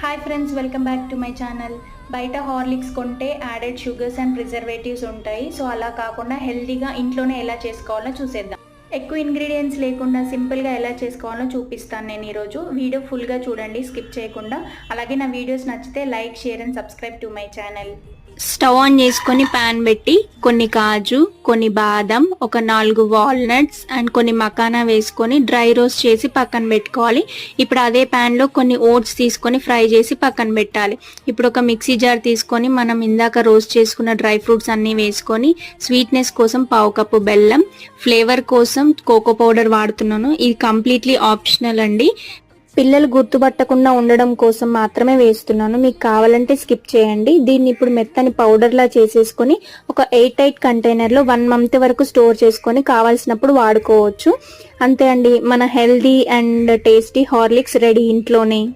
Hi friends, welcome back to my channel. బయట Horlicks కొంటే added sugars and preservatives ఉంటాయి. So అలా కాకుండా హెల్తీగా ఇంట్లోనే ఎలా చేసుకోవాలో చూసేద్దాం. ఎక్కువ ఇంగ్రీడియంట్స్ లేకుండా సింపుల్గా ఎలా చేసుకోవాలో చూపిస్తాను నేను ఈరోజు. వీడియో ఫుల్గా చూడండి, స్కిప్ చేయకుండా. అలాగే నా వీడియోస్ నచ్చితే like, share and subscribe to my channel. Stove on చేసుకొని ప్యాన్ పెట్టి కొన్ని కాజు, కొన్ని బాదం, ఒక 4 వాల్నట్స్ అండ్ కొన్ని మకానా వేసుకొని డ్రై రోస్ట్ చేసి పక్కన పెట్టుకోవాలి. ఇప్పుడు అదే ప్యాన్ లో కొన్ని ఓట్స్ తీసుకొని ఫ్రై చేసి పక్కన పెట్టాలి. ఇప్పుడు ఒక మిక్సీ జార్ తీసుకొని మనం ఇందాక రోస్ట్ చేసుకున్న డ్రై ఫ్రూట్స్ అన్ని వేసుకొని స్వీట్నెస్ కోసం 1/2 కప్పు బెల్లం, ఫ్లేవర్ కోసం కోకో పౌడర్ వాడుతున్నాను. ఇది కంప్లీట్లీ ఆప్షనల్ అండి. పిల్లలు గుర్తుపట్టకుండా ఉండడం కోసం మాత్రమే వేస్తున్నాను. మీకు కావాలంటే స్కిప్ చేయండి. దీన్ని ఇప్పుడు మెత్తని పౌడర్ లా చేసేసుకొని ఒక 8 కంటైనర్ లో 1 మంత్ వరకు స్టోర్ చేసుకొని కావాల్సినప్పుడు వాడుకోవచ్చు. అంతే అండి, మన healthy and tasty Horlicks ready ఇంట్లోనే.